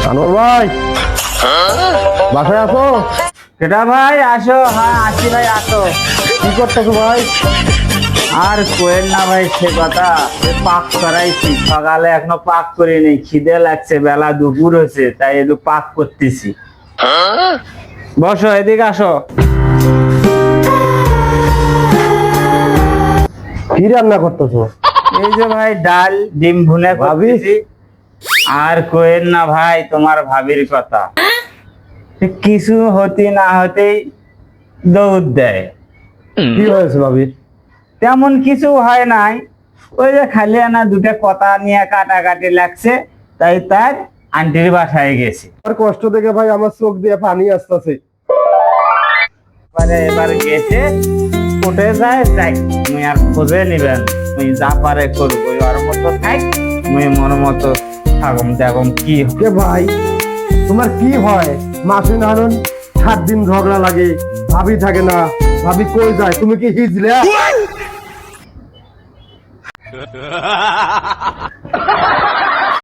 আনোয়ার ভাই বাসায় আসো। কেটা ভাই আসো। হ্যাঁ আসি ভাই আসো। কি করতেছো ভাই? আর কোয়েল না ভাই সে কথা, পাক করাইছি সকালে, এখনো পাক করিনি, খিদে লাগছে, বেলা দুপুর হয়েছে, তাই একটু পাক করতেছি। বসো, এদিকে আসো। কি রান্না করতেছো? এই যে ভাই ডাল ডিম ভুনে ভাবি? করতেছি। আর কোয়েল না ভাই তোমার ভাবির কথা, কিছু হতে না হতেই দৌড় দেয়। কি হয়েছে ভাবির? তেমন কিছু হয় নাই, ওই যে খালি আনা দুটা কথা নিয়ে কাটাকাটি লাগছে, তাই তার আন্টির বাসায় গেছি। আর কষ্ট দেখে ভাই আমার চোখ দিয়ে পানি আসতেছে। এবার গেছে, উঠে যায় যাই, তুমি আর খোঁজে নিবেন, তুমি যা পারে করবো, ওর মতো থাক, তুমি মন মতো থাকুম দেখুন কি কে ভাই তোমার কি হয়? মাসে না হন 7 দিন ঝগড়া লাগে, ভাবি থাকে না, ভাবি কই যায়? তুমি কি হিজলে?